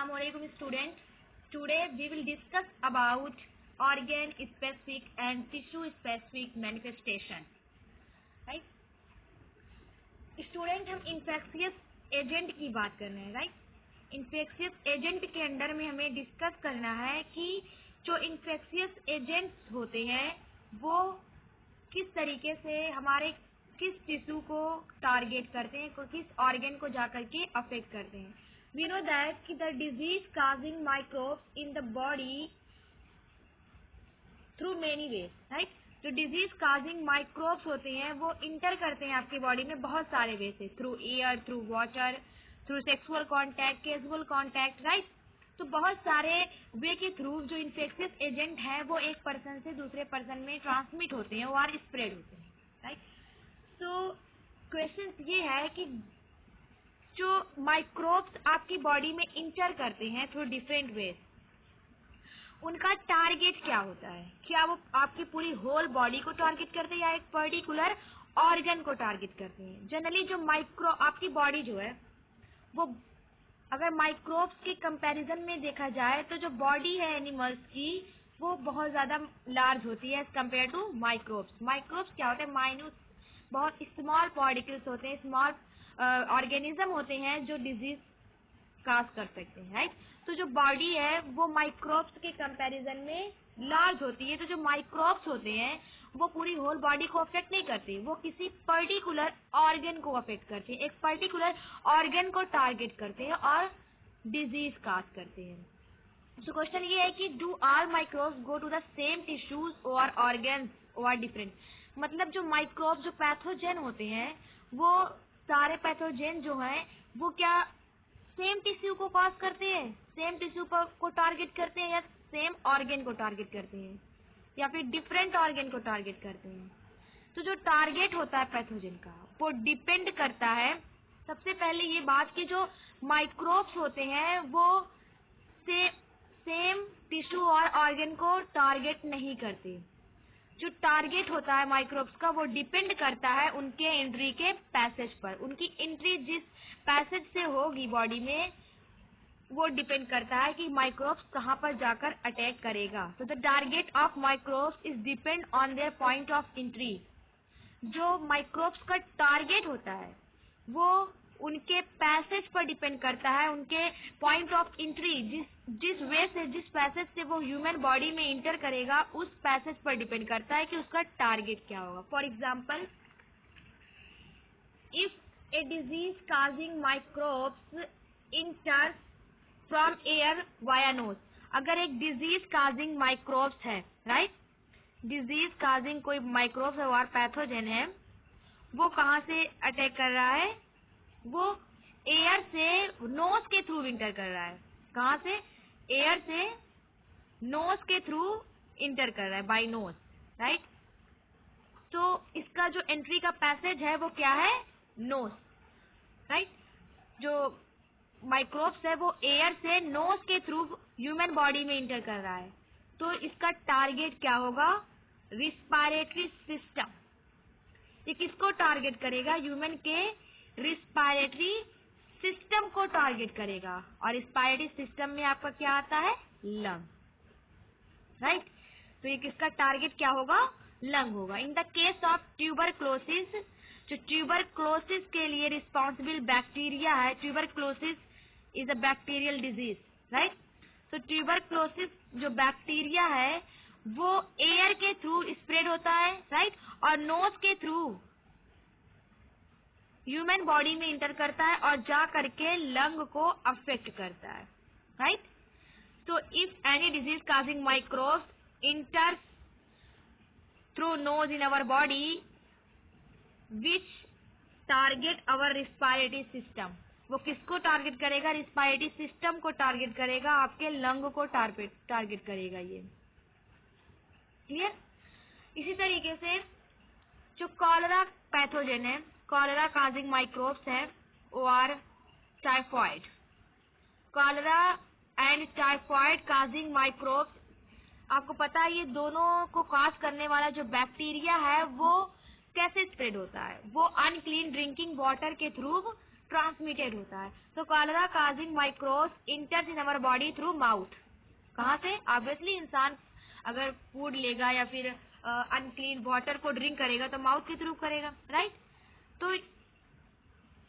Assalamualaikum students. Today we will discuss about organ specific and tissue specific manifestation. Right? Student हम infectious agent की बात कर रहे हैं. राइट, इन्फेक्शियस एजेंट के अंडर में हमें डिस्कस करना है कि जो इन्फेक्शियस एजेंट्स होते हैं वो किस तरीके से हमारे किस टिश्यू को टारगेट करते हैं, किस ऑर्गन को जाकर के अफेक्ट करते हैं. वी नो दैट कि the disease causing microbes in the body through many ways. Right, जो डिजीज काजिंग माइक्रोब्स होते हैं वो इंटर करते हैं आपकी बॉडी में बहुत सारे वे से, through air, through water, through sexual contact, casual contact. Right, तो बहुत सारे वे के थ्रू जो इन्फेक्शियस एजेंट है वो एक पर्सन से दूसरे पर्सन में ट्रांसमिट होते हैं और स्प्रेड होते हैं. राइट, तो क्वेश्चन ये है कि जो माइक्रोब्स आपकी बॉडी में इंटर करते हैं थ्रू डिफरेंट वेज, उनका टारगेट क्या होता है. क्या वो आपकी पूरी होल बॉडी को टारगेट करते हैं या एक पर्टिकुलर ऑर्गन को टारगेट करते हैं. जनरली जो आपकी बॉडी जो है वो अगर माइक्रोब्स के कंपैरिजन में देखा जाए तो जो बॉडी है एनिमल्स की वो बहुत ज्यादा लार्ज होती है as compared to microbes. Microbes क्या होते हैं? माइन्यूट, बहुत स्मॉल पार्टिकल्स होते हैं, स्मॉल ऑर्गेनिज्म होते हैं जो डिजीज काज कर सकते हैं. राइट, तो जो बॉडी है वो माइक्रोब्स के कंपैरिजन में लार्ज होती है. तो जो माइक्रोब्स होते हैं वो पूरी होल बॉडी को अफेक्ट नहीं करते, वो किसी पर्टिकुलर ऑर्गन को अफेक्ट करते हैं, एक पर्टिकुलर ऑर्गन को टारगेट करते हैं और डिजीज काज करते हैं. तो क्वेश्चन ये है कि do all microbes go to the same tissues और ऑर्गन्स और डिफरेंट. मतलब जो माइक्रोब्स जो पैथोजेन होते हैं वो सारे पैथोजेन जो हैं वो क्या सेम टिश्यू को कॉज करते हैं, सेम टिश्यू को टारगेट करते हैं, या सेम ऑर्गन को टारगेट करते हैं, या फिर डिफरेंट ऑर्गन को टारगेट करते हैं. तो जो टारगेट होता है पैथोजेन का वो डिपेंड करता है. सबसे पहले ये बात कि जो माइक्रोब्स होते हैं वो सेम टिश्यू और ऑर्गन को टारगेट नहीं करते. जो टारगेट होता है माइक्रोब्स का वो डिपेंड करता है उनके एंट्री के पैसेज पर. उनकी एंट्री जिस पैसेज से होगी बॉडी में वो डिपेंड करता है कि माइक्रोब्स कहाँ पर जाकर अटैक करेगा. तो the target of microbes is depend on their point of entry. जो माइक्रोब्स का टारगेट होता है वो उनके पैसेज पर डिपेंड करता है, उनके पॉइंट ऑफ एंट्री जिस वे से, जिस पैसेज से वो ह्यूमन बॉडी में इंटर करेगा उस पैसेज पर डिपेंड करता है कि उसका टारगेट क्या होगा. For example, if a disease causing microbes enters from air via nose. अगर एक डिजीज काजिंग माइक्रोब्स है, राइट, डिजीज काजिंग कोई माइक्रोब्स है और पैथोजेन है, वो कहाँ से अटैक कर रहा है? वो एयर से नोज के थ्रू इंटर कर रहा है. कहाँ से? एयर से नोज के थ्रू इंटर कर रहा है, बाय नोज. राइट, तो इसका जो एंट्री का पैसेज है वो क्या है? नोज. राइट, जो माइक्रोब्स है वो एयर से नोज के थ्रू ह्यूमन बॉडी में इंटर कर रहा है. तो इसका टारगेट क्या होगा? Respiratory system. ये किसको टारगेट करेगा? ह्यूमन के रिस्पायरेटरी सिस्टम को टारगेट करेगा. और रिस्पायरेटरी सिस्टम में आपका क्या आता है? लंग. राइट, तो ये किसका टारगेट क्या होगा? लंग होगा. इन द केस ऑफ ट्यूबरक्लोसिस, जो ट्यूबरक्लोसिस के लिए रिस्पॉन्सिबल बैक्टीरिया है, tuberculosis is a bacterial disease. Right, तो ट्यूबरक्लोसिस जो बैक्टीरिया है वो एयर के थ्रू स्प्रेड होता है. राइट, और नोज के थ्रू ह्यूमन बॉडी में इंटर करता है और जा करके लंग को अफेक्ट करता है. राइट, तो if any disease causing microbes इंटर्स through nose in our body which target our respiratory system, वो किसको टारगेट करेगा? रिस्पायरेटरी सिस्टम को टारगेट करेगा, आपके लंग को टारगेट करेगा. ये क्लियर? इसी तरीके से जो कॉलरा पैथोजेन है, कॉलरा काजिंग माइक्रोब्स है, वो or typhoid. Cholera and typhoid causing microbes, आपको पता है ये दोनों को काज करने वाला जो बैक्टीरिया है वो कैसे स्प्रेड होता है? वो अनक्लीन ड्रिंकिंग वाटर के थ्रू ट्रांसमिटेड होता है। तो cholera causing microbes इंटर्स in our body through mouth. कहाँ से? ऑब्वियसली इंसान अगर फूड लेगा या फिर अनक्लीन वाटर को ड्रिंक करेगा तो माउथ के थ्रू करेगा, राइट। तो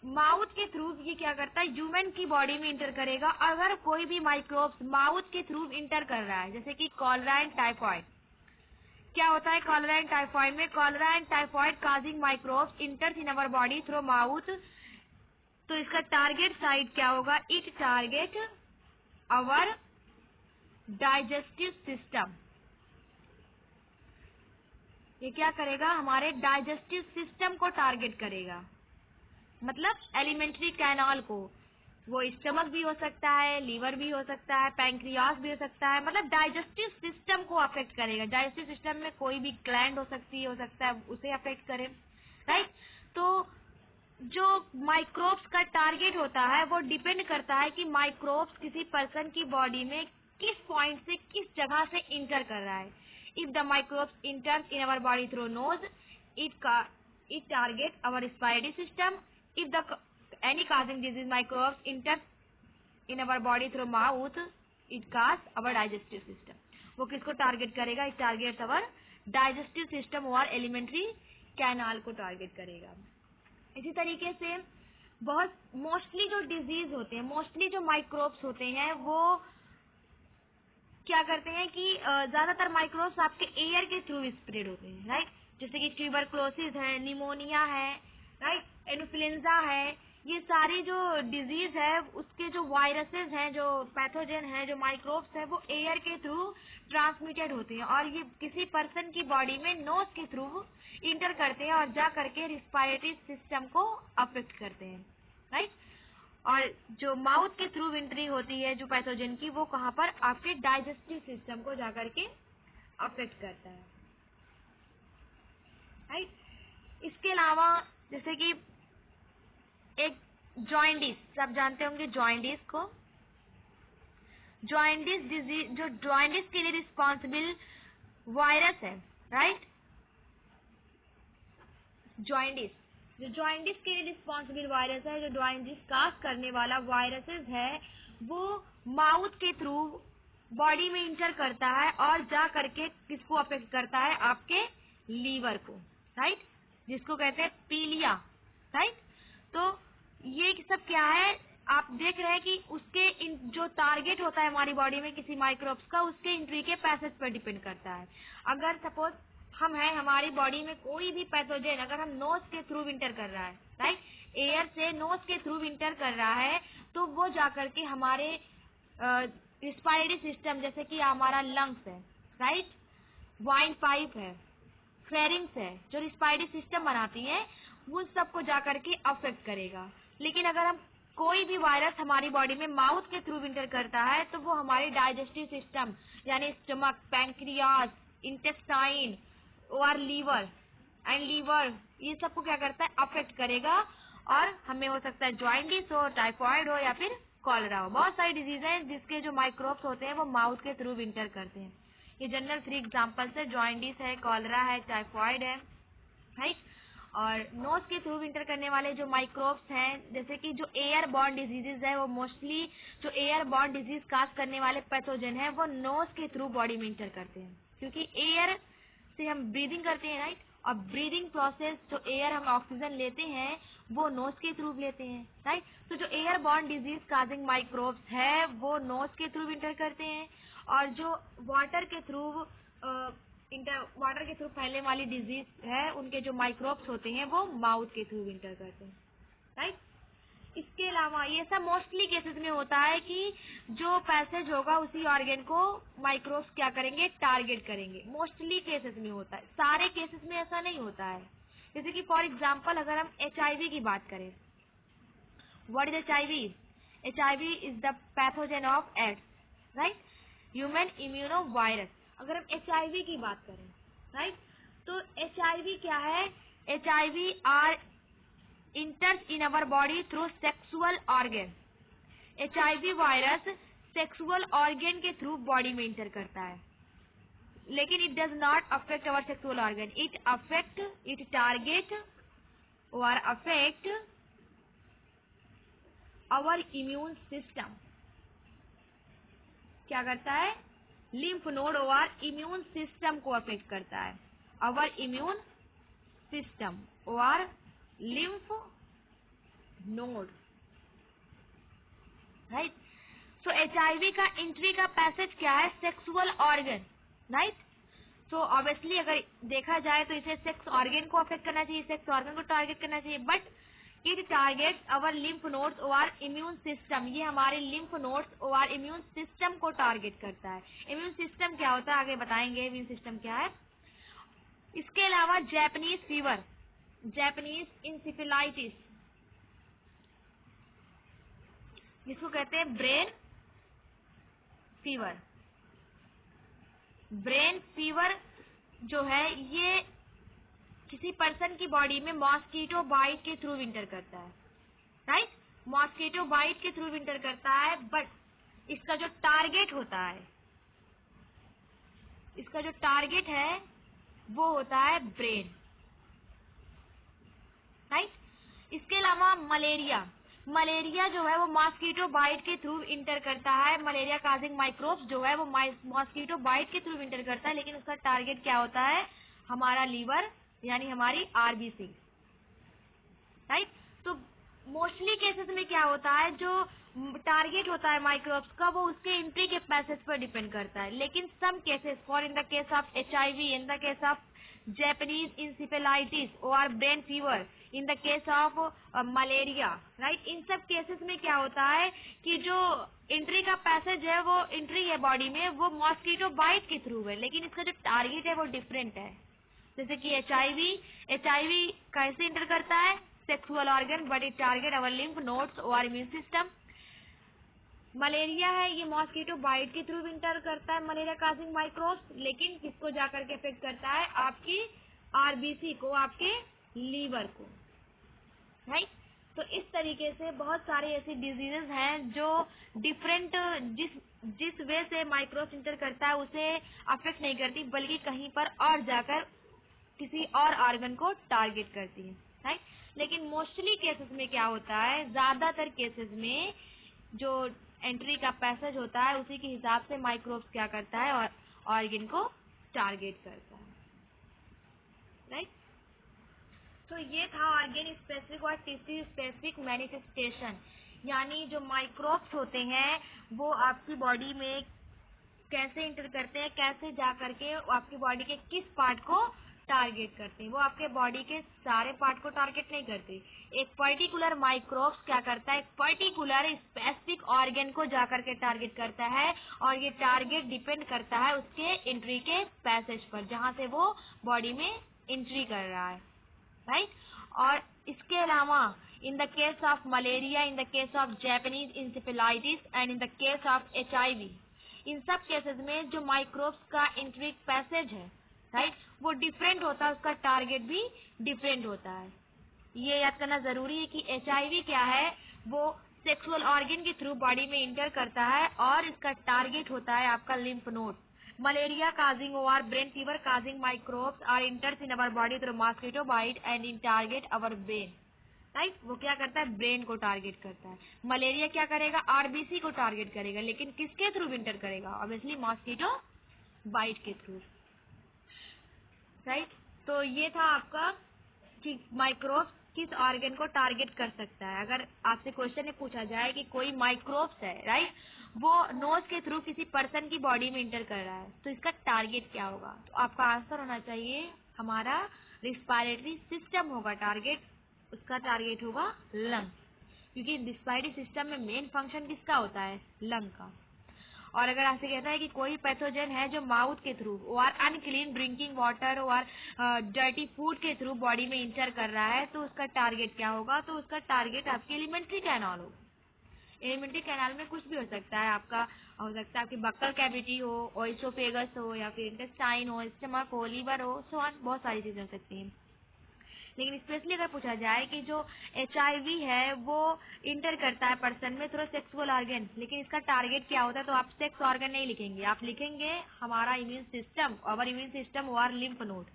माउथ के थ्रू ये क्या करता है, ह्यूमन की बॉडी में इंटर करेगा। अगर कोई भी माइक्रोब्स माउथ के थ्रू इंटर कर रहा है, जैसे कि कॉलरा एंड टाइफॉइड, क्या होता है कॉलरा एंड टाइफॉइड में? Cholera and typhoid causing microbes इंटर्स in our body through mouth. तो इसका टारगेट साइट क्या होगा? It target our digestive system. ये क्या करेगा? हमारे डाइजेस्टिव सिस्टम को टारगेट करेगा, मतलब एलिमेंट्री कैनाल को। वो स्टमक भी हो सकता है, लीवर भी हो सकता है, पैंक्रियास भी हो सकता है, मतलब डाइजेस्टिव सिस्टम को अफेक्ट करेगा। डाइजेस्टिव सिस्टम में कोई भी ग्लैंड हो सकता है, उसे अफेक्ट करे, राइट। तो जो माइक्रोब्स का टारगेट होता है वो डिपेंड करता है कि माइक्रोब्स किसी पर्सन की बॉडी में किस पॉइंट से, किस जगह से इंटर कर रहा है। If the microbes इंटर्स in our body through nose, it target our respiratory system. If the any causing disease microbes enters in our body through mouth, it cause our digestive system. वो किसको target करेगा? it targets our digestive system और elementary canal को target करेगा। इसी तरीके से बहुत मोस्टली जो डिजीज होते हैं, मोस्टली जो माइक्रोब्स होते हैं, वो क्या करते हैं कि ज्यादातर माइक्रोब्स आपके एयर के थ्रू स्प्रेड होते हैं, राइट। जैसे कि ट्यूबरक्लोसिस है, निमोनिया है, राइट, इन्फ्लुएंजा है। ये सारी जो डिजीज है उसके जो वायरसेस हैं, जो पैथोजन है, जो माइक्रोब्स है, वो एयर के थ्रू ट्रांसमिटेड होते हैं और ये किसी पर्सन की बॉडी में नोज के थ्रू इंटर करते हैं और जा करके रिस्पायरेटरी सिस्टम को अफेक्ट करते हैं, राइट। और जो माउथ के थ्रू एंट्री होती है जो पैथोजन की, वो कहाँ पर? आपके डाइजेस्टिव सिस्टम को जाकर के अफेक्ट करता है, राइट। इसके अलावा जैसे कि एक जॉइंडिस, सब जानते होंगे जॉइंडिस को। जॉइंडिस डिजीज, जो जॉइंडिस के लिए रिस्पॉन्सिबल वायरस है, राइट। जॉइंडिस, जो जॉइंडिस के लिए रिस्पॉन्सिबल वायरस है, जो जॉइंडिस काज करने वाला वायरसेस है, वो माउथ के थ्रू बॉडी में इंटर करता है और जा करके किसको अफेक्ट करता है? आपके लीवर को, राइट, जिसको कहते हैं पीलिया, राइट। तो ये सब क्या है? आप देख रहे हैं कि उसके जो टारगेट होता है हमारी बॉडी में किसी माइक्रोब्स का, उसके एंट्री के पैसेज पर डिपेंड करता है। अगर सपोज हम हैं, हमारी बॉडी में कोई भी पैथोजन अगर हम नोज के थ्रू इंटर कर रहा है, राइट, एयर से नोज के थ्रू इंटर कर रहा है, तो वो जाकर के हमारे रिस्पायरेटरी सिस्टम, जैसे कि हमारा लंग्स है, राइट, वाइन पाइप है, फेरिंग्स है, जो रिस्पायरेटरी सिस्टम बनाती है, वो सबको जाकर के अफेक्ट करेगा। लेकिन अगर हम कोई भी वायरस हमारी बॉडी में माउथ के थ्रू इंटर करता है तो वो हमारी डाइजेस्टिव सिस्टम यानी स्टमक, पैंक्रियास, इंटेस्टाइन और लीवर ये सबको क्या करता है? अफेक्ट करेगा और हमें हो सकता है जॉइंडिस हो, टाइफाइड हो या फिर कॉलरा हो। बहुत सारी डिजीज हैं जिसके जो माइक्रोब्स होते हैं वो माउथ के थ्रू इंटर करते हैं। ये जनरल 3 एग्जांपल्स है, जॉइंडिस है, कॉलरा है, टाइफाइड है, राइट। और नोज के थ्रू इंटर करने वाले जो माइक्रोब्स हैं, जैसे कि जो एयर बॉर्न डिजीजेज है, वो मोस्टली जो एयर बॉर्न डिजीज काज करने वाले पैथोजन है वो नोज के थ्रू बॉडी में इंटर करते हैं, क्योंकि एयर से हम ब्रीदिंग करते हैं, राइट। और ब्रीदिंग प्रोसेस, जो एयर हम ऑक्सीजन लेते हैं वो नोज के थ्रू लेते हैं, राइट। तो जो air borne disease causing microbes है वो नोज के थ्रू इंटर करते हैं और जो वाटर के थ्रू फैलने वाली डिजीज है उनके जो माइक्रोब्स होते हैं वो माउथ के थ्रू इंटर करते हैं, राइट। इसके अलावा ये सब मोस्टली केसेस में होता है कि जो पैसेज होगा उसी ऑर्गन को माइक्रोब्स क्या करेंगे? टारगेट करेंगे। मोस्टली केसेस में होता है, सारे केसेस में ऐसा नहीं होता है। जैसे कि फॉर एग्जांपल अगर हम HIV की बात करें, what is HIV? HIV is the pathogen of AIDS, right, human immuno virus. अगर हम HIV की बात करें, राइट, तो HIV क्या है? HIV are enters in our body through sexual organ. HIV virus sexual organ के थ्रू बॉडी में इंटर करता है, लेकिन it does not affect our sexual organ. It target और अफेक्ट आवर इम्यून सिस्टम। क्या करता है? लिम्फ नोड और इम्यून सिस्टम को अफेक्ट करता है। आवर इम्यून सिस्टम और lymph node, right. So HIV का एंट्री का पैसेज क्या है? Sexual organ, right. So obviously अगर देखा जाए तो इसे सेक्स ऑर्गन को अफेक्ट करना चाहिए, सेक्स ऑर्गन को टारगेट करना चाहिए, but it targets our lymph nodes और इम्यून सिस्टम। ये हमारे लिम्फ नोड्स और इम्यून सिस्टम को टारगेट करता है। इम्यून सिस्टम क्या होता है आगे बताएंगे इम्यून सिस्टम क्या है। इसके अलावा जैपनीज फीवर, जैपनीज इंसेफेलाइटिस, जिसको कहते हैं ब्रेन फीवर। ब्रेन फीवर जो है ये किसी पर्सन की बॉडी में मॉस्किटो बाइट के थ्रू इंटर करता है, राइट। मॉस्किटो बाइट के थ्रू इंटर करता है, बट इसका जो टारगेट होता है, इसका जो टारगेट है वो होता है ब्रेन, राइट। इसके अलावा मलेरिया, मलेरिया जो है वो मॉस्किटो बाइट के थ्रू इंटर करता है। मलेरिया काजिंग माइक्रोब्स जो है वो मॉस्किटो बाइट के थ्रू इंटर करता है, लेकिन उसका टारगेट क्या होता है? हमारा लीवर यानी हमारी RBC, राइट। तो मोस्टली केसेस में क्या होता है, जो टारगेट होता है माइक्रोब्स का वो उसके एंट्री के पैसेज पर डिपेंड करता है। लेकिन some cases for in the case of HIV, in the case of Japanese encephalitis और brain fever, in the case of malaria, right. इन सब केसेस में क्या होता है कि जो एंट्री का पैसेज है, वो एंट्री है बॉडी में वो मॉस्किटो बाइट के थ्रू है, लेकिन इसका जो टारगेट है वो डिफरेंट है। जैसे कि HIV कैसे इंटर करता है? Sexual organ, but it target our lymph nodes और इम्यून सिस्टम। मलेरिया है ये मॉस्किटो बाइट के थ्रू इंटर करता है, मलेरिया काजिंग माइक्रोब्स, लेकिन किसको जाकर के इफेक्ट करता है? आपकी RBC को, आपके लीवर को, राइट। तो इस तरीके से बहुत सारे ऐसी डिजीजेस हैं जो डिफरेंट जिस वे से माइक्रोब्स इंटर करता है उसे अफेक्ट नहीं करती, बल्कि कहीं पर और जाकर किसी और ऑर्गन को टारगेट करती है, राइट। लेकिन मोस्टली केसेस में क्या होता है, ज्यादातर केसेस में जो एंट्री का पैसेज होता है उसी के हिसाब से माइक्रोब्स क्या करता है और ऑर्गन को टारगेट करता है, राइट। तो ये था ऑर्गन स्पेसिफिक और टिश्यू स्पेसिफिक मैनिफेस्टेशन, यानी जो माइक्रोब्स होते हैं वो आपकी बॉडी में कैसे इंटर करते हैं, कैसे जा करके आपकी बॉडी के किस पार्ट को टारगेट करते हैं। वो आपके बॉडी के सारे पार्ट को टारगेट नहीं करते। एक पर्टिकुलर माइक्रोब्स क्या करता है, एक पर्टिकुलर स्पेसिफिक ऑर्गन को जाकर के टारगेट करता है, और ये टारगेट डिपेंड करता है उसके एंट्री के पैसेज पर, जहाँ से वो बॉडी में एंट्री कर रहा है, राइट। और इसके अलावा इन the case of malaria, in the case of Japanese encephalitis and in the case of HIV, इन सब केसेस में जो माइक्रोब्स का एंट्री पैसेज है, राइट, वो डिफरेंट होता है, उसका टारगेट भी डिफरेंट होता है। ये याद करना जरूरी है कि HIV क्या है, वो सेक्सुअल ऑर्गन के थ्रू बॉडी में इंटर करता है और इसका टारगेट होता है आपका लिम्फ नोड। मलेरिया काजिंग और brain fever causing microbes are enters in our body through mosquito bite and in target our brain, right. वो क्या करता है? ब्रेन को टारगेट करता है। मलेरिया क्या करेगा? RBC को टारगेट करेगा, लेकिन किसके थ्रू इंटर करेगा? ऑब्वियसली मॉस्किटो बाइट के थ्रू, राइट। तो ये था आपका कि माइक्रोब्स किस ऑर्गन को टारगेट कर सकता है। अगर आपसे क्वेश्चन में पूछा जाए कि कोई माइक्रोब्स है, राइट, वो नोज के थ्रू किसी पर्सन की बॉडी में इंटर कर रहा है, तो इसका टारगेट क्या होगा? तो आपका आंसर होना चाहिए हमारा रिस्पायरेटरी सिस्टम होगा टारगेट, उसका टारगेट होगा लंग, क्योंकि रिस्पायरेटरी सिस्टम में मेन फंक्शन किसका होता है? लंग का। और अगर आपसे कहता है कि कोई पैथोजन है जो माउथ के थ्रू और अनक्लीन ड्रिंकिंग वाटर और डर्टी फूड के थ्रू बॉडी में इंटर कर रहा है, तो उसका टारगेट क्या होगा? तो उसका टारगेट आपकी एलिमेंट्री कैनाल होगा। एलिमेंट्री कैनाल में कुछ भी हो सकता है, आपका हो सकता है आपकी बक्कल कैविटी हो, ओइसोफेगस हो, या फिर इंटेस्टाइन हो, स्टमक हो, लीवर हो, सो ऑन, बहुत सारी चीजें हो सकती हैं। लेकिन स्पेशली अगर पूछा जाए कि जो HIV है वो इंटर करता है पर्सन में थ्रू सेक्सुअल ऑर्गन, लेकिन इसका टारगेट क्या होता है, तो आप सेक्स ऑर्गन नहीं लिखेंगे, आप लिखेंगे हमारा इम्यून सिस्टम, और इम्यून सिस्टम और लिम्फ नोड।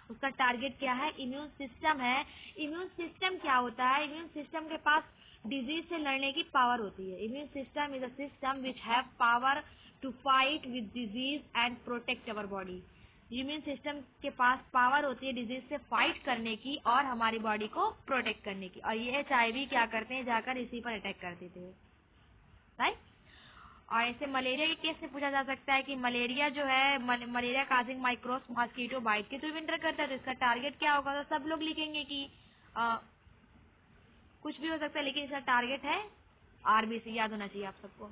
उसका टारगेट क्या है? इम्यून सिस्टम है। इम्यून सिस्टम क्या होता है? इम्यून सिस्टम के पास डिजीज से लड़ने की पावर होती है। Immune system is a system which have power to fight with disease and protect our body. Immune system के पास पावर होती है डिजीज से फाइट करने की और हमारी बॉडी को प्रोटेक्ट करने की। और ये HIV क्या करते हैं, जाकर इसी पर अटैक कर देते हैं, राइट। और ऐसे मलेरिया के केस में पूछा जा सकता है कि मलेरिया जो है, malaria causing microbes mosquito bite के थ्रू इंटर करता है, तो इसका टारगेट क्या होगा। तो सब लोग लिखेंगे कि कुछ भी हो सकता है, लेकिन इसका टारगेट है RBC, याद होना चाहिए आप सबको।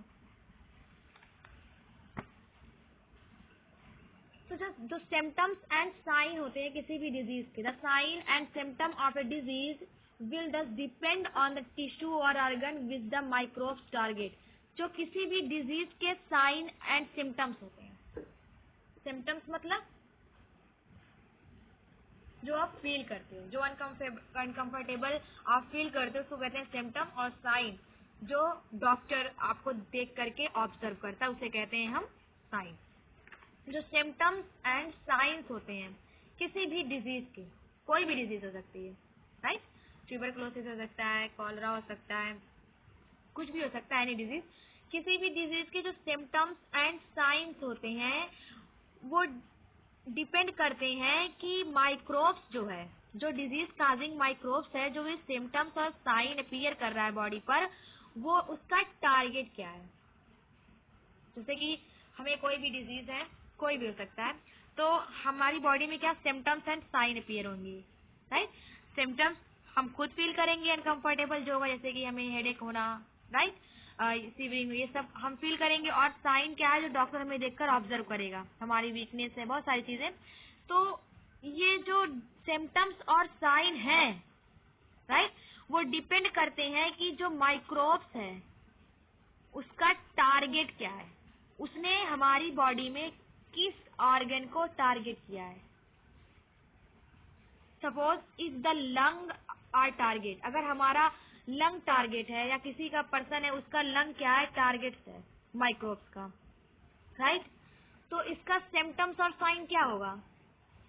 तो जो सिम्टम्स एंड साइन होते हैं किसी भी डिजीज के, the sign and symptom of a disease will thus depend on the tissue और organ with the microbes target. जो किसी भी डिजीज के साइन एंड सिम्टम्स होते हैं, सिम्टम्स मतलब जो आप फील करते हो, जो अनकंफर्टेबल आप फील करते हो, उसको कहते हैं सिम्टम। और साइन जो डॉक्टर आपको देख करके ऑब्जर्व करता है, उसे कहते हैं हम साइन। जो सिम्टम्स एंड साइंस होते हैं किसी भी डिजीज के, कोई भी डिजीज हो सकती है, राइट। ट्यूबरकुलोसिस हो सकता है, कॉलरा हो सकता है, कुछ भी हो सकता है, एनी डिजीज। किसी भी डिजीज के जो सिम्टम्स एंड साइंस होते हैं वो डिपेंड करते हैं कि माइक्रोब्स जो है, जो डिजीज काजिंग माइक्रोब्स है, जो भी सिम्टम्स और साइन अपीयर कर रहा है बॉडी पर, वो उसका टारगेट क्या है। जैसे कि हमें कोई भी डिजीज है, कोई भी हो सकता है, तो हमारी बॉडी में क्या सिम्टम्स एंड साइन अपीयर होंगे, राइट। सिम्टम्स हम खुद फील करेंगे अनकंफर्टेबल जो होगा, जैसे कि हमें हेडेक होना, राइट, सीवरिंग, ये सब हम फील करेंगे। और साइन क्या है, जो डॉक्टर हमें देखकर ऑब्जर्व करेगा, हमारी वीकनेस है, बहुत सारी चीजें। तो ये जो सिम्टम्स और साइन है, राइट, वो डिपेंड करते हैं कि जो माइक्रोब्स है उसका टारगेट क्या है, उसने हमारी बॉडी में किस ऑर्गन को टारगेट किया है। Suppose if the lung are target, अगर हमारा लंग टारगेट है या किसी का पर्सन है उसका लंग क्या है, टारगेट है माइक्रोब्स का, राइट। तो इसका सिम्टम्स और साइन क्या होगा,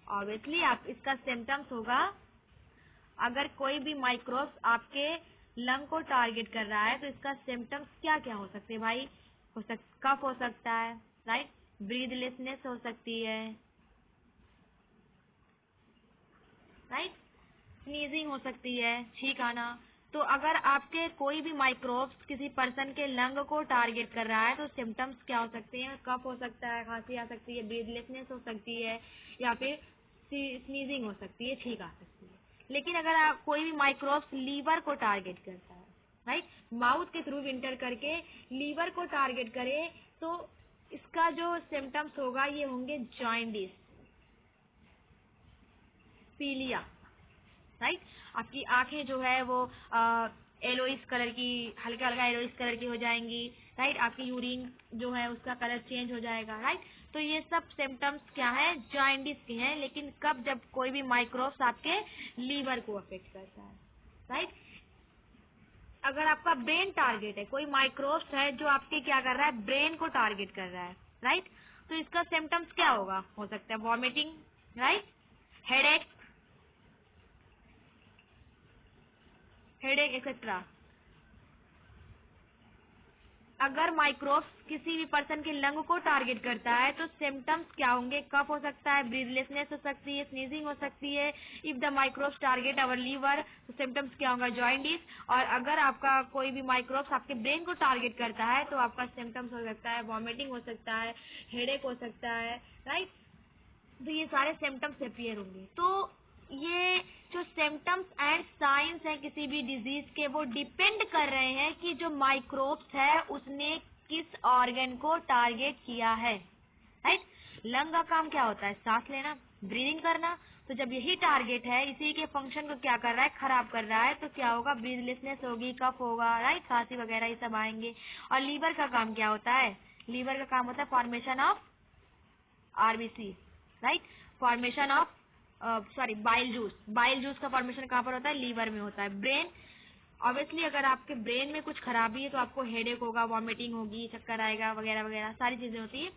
ऑब्वियसली आप इसका सिम्टम्स होगा, अगर कोई भी माइक्रोब्स आपके लंग को टारगेट कर रहा है तो इसका सिम्टम्स क्या क्या हो सकते हैं भाई। कफ हो सकता है, राइट, ब्रीदलेसनेस हो सकती है, राइट, स्नीजिंग हो सकती है, छींक आना। तो अगर आपके कोई भी माइक्रोब्स किसी पर्सन के लंग को टारगेट कर रहा है तो सिम्टम्स क्या हो सकते हैं, कफ हो सकता है, खांसी आ सकती है, ब्रीदलेसनेस हो सकती है, या फिर स्नीजिंग हो सकती है, छींक आ सकती है। लेकिन अगर आप कोई भी माइक्रोब्स लीवर को टारगेट करता है, राइट, माउथ के थ्रू इंटर करके लीवर को टारगेट करे, तो इसका जो सिम्टम्स होगा ये होंगे जॉइंडिस, पीलिया, राइट। आपकी आंखें जो है वो येलोइश कलर की, हल्का हल्का येलोइश कलर की हो जाएंगी, राइट। आपकी यूरिन जो है उसका कलर चेंज हो जाएगा, राइट। तो ये सब सिम्टम्स क्या है, जॉइंडिस के हैं। लेकिन कब, जब कोई भी माइक्रोब्स आपके लीवर को अफेक्ट करता है, राइट। अगर आपका ब्रेन टारगेट है, कोई माइक्रोब्स है जो आपके क्या कर रहा है, ब्रेन को टारगेट कर रहा है, राइट, तो इसका सिम्टम्स क्या होगा, हो सकता है वॉमिटिंग, राइट, हेडेक, एक्सेट्रा। अगर माइक्रोब्स किसी भी पर्सन के लंग को टारगेट करता है तो सिम्टम्स क्या होंगे, कफ हो सकता है, ब्रीदलेसनेस हो सकती है, स्नीजिंग हो सकती है। If the microbes target our liver तो सिम्टम्स क्या होगा, जॉइंडिस। और अगर आपका कोई भी माइक्रोब्स आपके ब्रेन को टारगेट करता है तो आपका सिम्टम्स हो सकता है वॉमिटिंग हो सकता है, हेडेक हो सकता है, राइट। तो ये सारे सिम्टम्स अपीयर होंगे। तो ये जो सिम्टम्स एंड साइंस हैं किसी भी डिजीज के, वो डिपेंड कर रहे हैं कि जो माइक्रोब्स है उसने किस ऑर्गन को टारगेट किया है, राइट। लंग का काम क्या होता है, सांस लेना, ब्रीदिंग करना। तो जब यही टारगेट है, इसी के फंक्शन को क्या कर रहा है, खराब कर रहा है, तो क्या होगा, ब्रीदलेसनेस होगी, कफ होगा, राइट, खांसी वगैरह ये सब आएंगे। और लीवर का काम क्या होता है, लीवर का काम होता है formation of RBC, right, formation of bile juice. Bile juice का फॉर्मेशन कहाँ पर होता है, लीवर में होता है। ब्रेन, ऑब्वियसली अगर आपके ब्रेन में कुछ खराबी है तो आपको हेडेक होगा, वॉमिटिंग होगी, चक्कर आएगा, वगैरह वगैरह सारी चीजें होती है।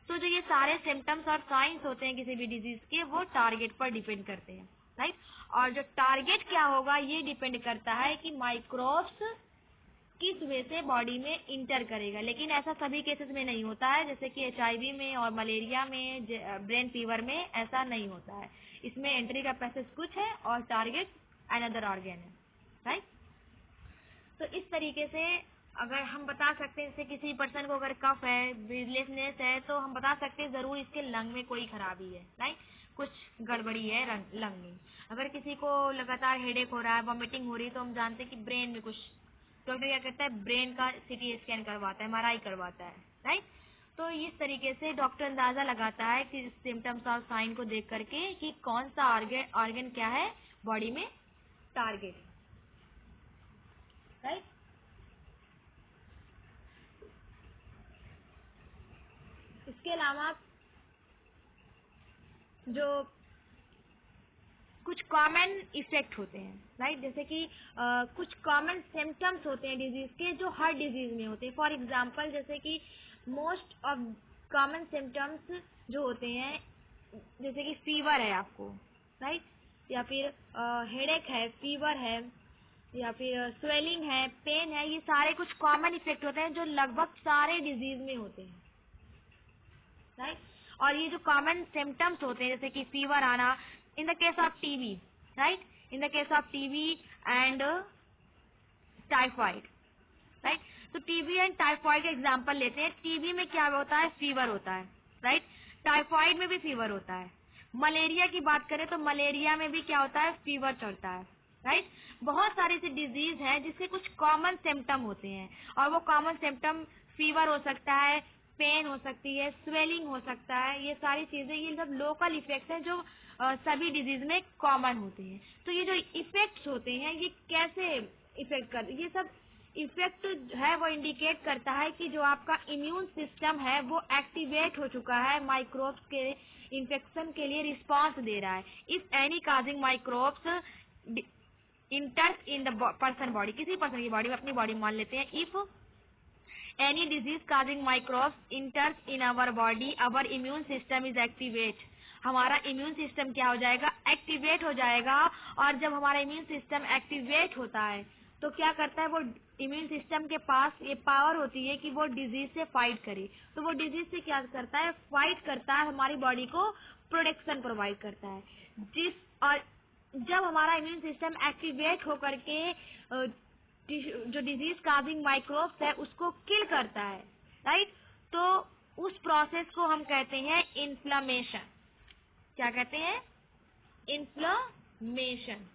तो जो ये सारे सिम्टम्स और साइंस होते हैं किसी भी डिजीज के, वो टारगेट पर डिपेंड करते हैं, राइट। और जो टारगेट क्या होगा ये डिपेंड करता है कि माइक्रोब्स किस वे से बॉडी में इंटर करेगा। लेकिन ऐसा सभी केसेस में नहीं होता है, जैसे कि HIV में और मलेरिया में, ब्रेन फीवर में ऐसा नहीं होता है। इसमें एंट्री का प्रोसेस कुछ है और टारगेट अनदर ऑर्गन है, राइट। तो इस तरीके से अगर हम बता सकते हैं, जैसे किसी पर्सन को अगर कफ है, ब्रीथलेसनेस है, तो हम बता सकते हैं जरूर इसके लंग में कोई खराबी है, राइट, कुछ गड़बड़ी है लंग में। अगर किसी को लगातार हेडेक हो रहा है, वॉमिटिंग हो रही है, तो हम जानते हैं कि ब्रेन में कुछ, डॉक्टर क्या करता है, ब्रेन का CT स्कैन करवाता है, MRI करवाता है, राइट। तो इस तरीके से डॉक्टर अंदाजा लगाता है कि सिम्टम्स और साइन को देख करके कि कौन सा ऑर्गन क्या है बॉडी में टारगेट, राइट। इसके अलावा जो कुछ कॉमन इफेक्ट होते हैं, राइट, जैसे कि कुछ कॉमन सिम्टम्स होते हैं डिजीज के जो हर डिजीज में होते हैं। फॉर एग्जांपल, जैसे कि मोस्ट ऑफ कॉमन सिम्टम्स जो होते हैं, जैसे कि फीवर है आपको, राइट, या फिर हेडेक है, फीवर है, या फिर स्वेलिंग है, पेन है, ये सारे कुछ कॉमन इफेक्ट होते हैं जो लगभग सारे डिजीज में होते हैं, राइट। और ये जो कॉमन सिम्टम्स होते हैं, जैसे कि फीवर आना इन the case of TB, right, in the case of TB and typhoid, right. तो TB एंड टाइफाइड का एग्जांपल लेते हैं। TB में क्या होता है, फीवर होता है, राइट। टाइफाइड में भी फीवर होता है। मलेरिया की बात करें तो मलेरिया में भी क्या होता है, फीवर चढ़ता है, राइट। बहुत सारी ऐसी डिजीज हैं जिसके कुछ कॉमन सिम्टम होते हैं, और वो कॉमन सिम्टम फीवर हो सकता है, पेन हो सकती है, स्वेलिंग हो सकता है, ये सारी चीजें, ये सब लोकल इफेक्ट्स हैं जो सभी डिजीज में कॉमन होते हैं। तो ये जो इफेक्ट्स होते हैं ये कैसे इफेक्ट कर, ये सब इफेक्ट है वो इंडिकेट करता है कि जो आपका इम्यून सिस्टम है वो एक्टिवेट हो चुका है, माइक्रोब्स के इन्फेक्शन के लिए रिस्पांस दे रहा है। If any causing microbes इंटर्स in the person body, किसी पर्सन की बॉडी में, अपनी बॉडी मान लेते हैं, if any disease causing microbes enters in our body, our immune system is activate। हमारा इम्यून सिस्टम क्या हो जाएगा, एक्टिवेट हो जाएगा। और जब हमारा इम्यून सिस्टम एक्टिवेट होता है तो क्या करता है, वो इम्यून सिस्टम के पास ये पावर होती है कि वो डिजीज से फाइट करे। तो वो डिजीज से क्या करता है, फाइट करता है, हमारी बॉडी को प्रोटेक्शन प्रोवाइड करता है। और जब हमारा इम्यून सिस्टम एक्टिवेट होकर के जो डिजीज काजिंग माइक्रोब्स है उसको किल करता है, राइट, तो उस प्रोसेस को हम कहते हैं इन्फ्लामेशन। क्या कहते हैं, इन्फ्लामेशन।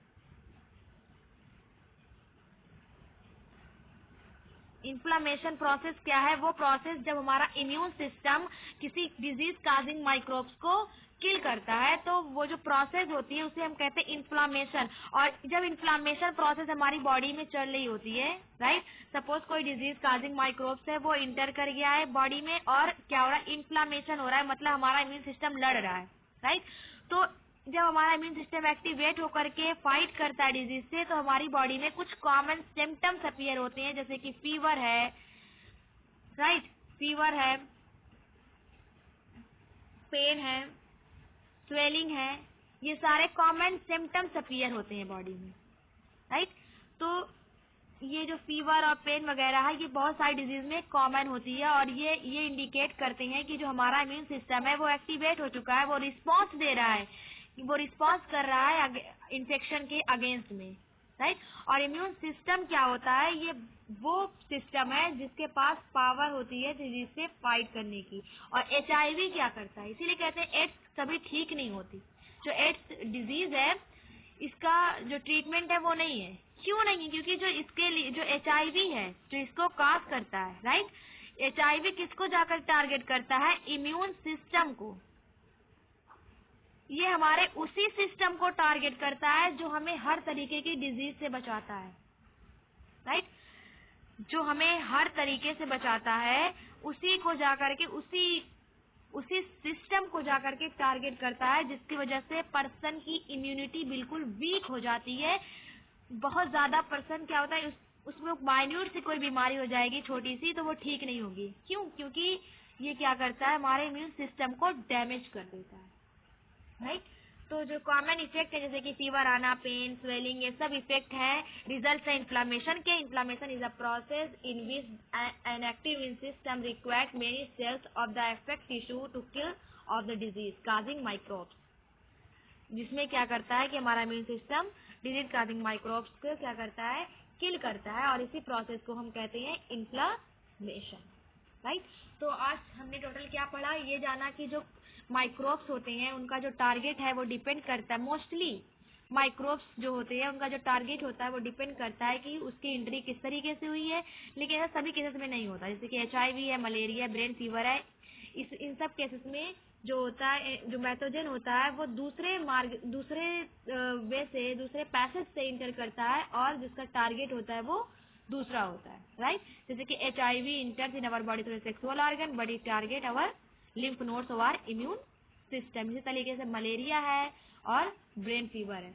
इन्फ्लामेशन प्रोसेस क्या है, वो प्रोसेस जब हमारा इम्यून सिस्टम किसी डिजीज काजिंग माइक्रोब्स को किल करता है, तो वो जो प्रोसेस होती है उसे हम कहते हैं इन्फ्लामेशन। और जब इन्फ्लामेशन प्रोसेस हमारी बॉडी में चल रही होती है, राइट, सपोज कोई डिजीज काजिंग माइक्रोब्स है वो इंटर कर गया है बॉडी में, और क्या हो रहा है, इन्फ्लामेशन हो रहा है, मतलब हमारा इम्यून सिस्टम लड़ रहा है, राइट। तो जब हमारा इम्यून सिस्टम एक्टिवेट होकर के फाइट करता है डिजीज से, तो हमारी बॉडी में कुछ कॉमन सिम्टम्स अपीयर होते हैं, जैसे कि फीवर है, राइट, फीवर है, पेन है, स्वेलिंग है, ये सारे कॉमन सिम्टम्स अपीयर होते हैं बॉडी में, राइट। तो ये जो फीवर और पेन वगैरह है ये बहुत सारी डिजीज में कॉमन होती है, और ये इंडिकेट करते हैं कि जो हमारा इम्यून सिस्टम है वो एक्टिवेट हो चुका है, वो रिस्पॉन्स दे रहा है, वो रिस्पॉन्स कर रहा है इन्फेक्शन के अगेंस्ट में, राइट। और इम्यून सिस्टम क्या होता है, ये वो सिस्टम है जिसके पास पावर होती है डिजीज से फाइट करने की। और HIV क्या करता है, इसीलिए कहते हैं एड्स कभी ठीक नहीं होती। जो एड्स डिजीज है इसका जो ट्रीटमेंट है वो नहीं है। क्यों नहीं? क्योंकि जो इसके लिए जो HIV है जो इसको काज करता है, राइट, HIV किसको जाकर टारगेट करता है, इम्यून सिस्टम को। ये हमारे उसी सिस्टम को टारगेट करता है जो हमें हर तरीके की डिजीज से बचाता है, राइट, जो हमें हर तरीके से बचाता है, उसी को जाकर के उसी सिस्टम को जाकर के टारगेट करता है, जिसकी वजह से पर्सन की इम्यूनिटी बिल्कुल वीक हो जाती है। बहुत ज्यादा पर्सन क्या होता है, उसमें माइन्यूट सी कोई बीमारी हो जाएगी छोटी सी, तो वो ठीक नहीं होगी। क्यों? क्योंकि ये क्या करता है, हमारे इम्यून सिस्टम को डैमेज कर देता है, राइट। तो जो कॉमन इफेक्ट है जैसे कि फीवर आना, पेन, स्वेलिंग, ये सब इफेक्ट है रिजल्ट है इन्फ्लामेशन के। Inflammation is a process in which an active immune system required many cells of the affect tissue to kill off the disease causing microbes, जिसमें क्या करता है कि हमारा immune system disease causing microbes को क्या करता है, किल करता है, और इसी प्रोसेस को हम कहते हैं इन्फ्लामेशन, राइट। तो आज हमने टोटल क्या पढ़ा, ये जाना कि जो माइक्रोब्स होते हैं उनका जो टारगेट है वो डिपेंड करता है, मोस्टली माइक्रोब्स जो होते हैं उनका जो टारगेट होता है वो डिपेंड करता है कि उसकी इंट्री किस तरीके से हुई है। लेकिन ऐसा सभी केसेस में नहीं होता, जैसे कि HIV है, मलेरिया, ब्रेन फीवर है, इन सब केसेस में जो होता है, जो मैथोजन होता है वो दूसरे मार्ग, दूसरे वे से, दूसरे पैसेज से इंटर करता है, और जिसका टारगेट होता है वो दूसरा होता है, राइट। जैसे कि HIV enters in our body through sexual organ but it target our lymph nodes of our immune system. इसी तरीके से मलेरिया है और ब्रेन फीवर है।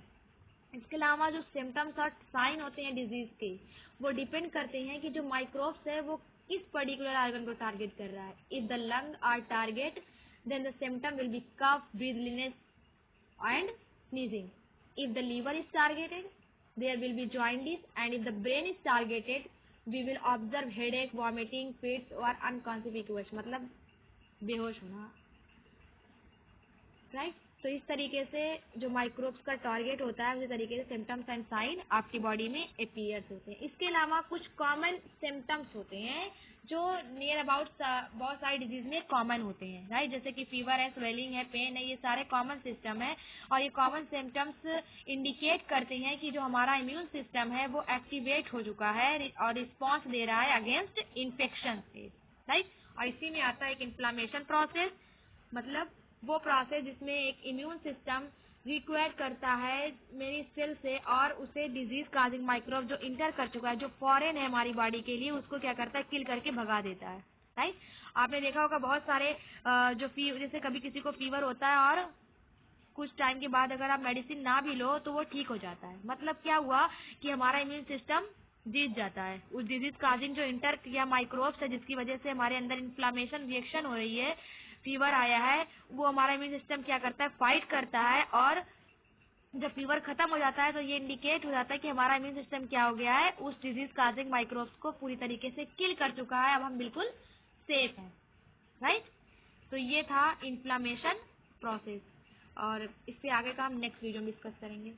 इसके अलावा जो सिम्टम्स और साइन होते हैं डिजीज के, वो डिपेंड करते हैं कि जो माइक्रोब्स है वो किस पर्टिकुलर ऑर्गन को टारगेट कर रहा है। If the lung are target then the symptom will be cough, breathlessness and sneezing. If the liver is targeted, there will be jaundice, and if the brain is targeted, we will observe headache, vomiting, fits or unconspicuous, मतलब बेहोश होना, right. तो इस तरीके से जो microbes का target होता है उसी तरीके से सिम्टम्स एंड साइन आपकी बॉडी में अपीयर्स होते हैं। इसके अलावा कुछ कॉमन सिम्टम्स होते हैं जो नियर अबाउट बहुत सारी डिजीज में कॉमन होते हैं, राइट। जैसे कि फीवर है, स्वेलिंग है, पेन है, ये सारे कॉमन सिस्टम है, और ये कॉमन सिम्टम्स इंडिकेट करते हैं कि जो हमारा इम्यून सिस्टम है वो एक्टिवेट हो चुका है और रिस्पॉन्स दे रहा है अगेंस्ट इन्फेक्शन से, राइट। और इसी में आता है एक इन्फ्लामेशन प्रोसेस, मतलब वो प्रोसेस जिसमें एक इम्यून सिस्टम रिक्वायर करता है मेरी सेल से, और उसे डिजीज काजिंग माइक्रोब जो इंटर कर चुका है, जो फॉरेन है हमारी बॉडी के लिए, उसको क्या करता है, किल करके भगा देता है, राइट। आपने देखा होगा बहुत सारे जो जैसे कभी किसी को फीवर होता है और कुछ टाइम के बाद अगर आप मेडिसिन ना भी लो तो वो ठीक हो जाता है। मतलब क्या हुआ कि हमारा इम्यून सिस्टम जीत जाता है उस डिजीज काजिंग जो इंटर किया माइक्रोब्स है, जिसकी वजह से हमारे अंदर इन्फ्लामेशन रिएक्शन हो रही है, फीवर आया है, वो हमारा इम्यून सिस्टम क्या करता है, फाइट करता है, और जब फीवर खत्म हो जाता है तो ये इंडिकेट हो जाता है कि हमारा इम्यून सिस्टम क्या हो गया है, उस डिजीज काजिंग माइक्रोब्स को पूरी तरीके से किल कर चुका है, अब हम बिल्कुल सेफ हैं, राइट। तो ये था इन्फ्लामेशन प्रोसेस, और इससे आगे का हम नेक्स्ट वीडियो में डिस्कस करेंगे।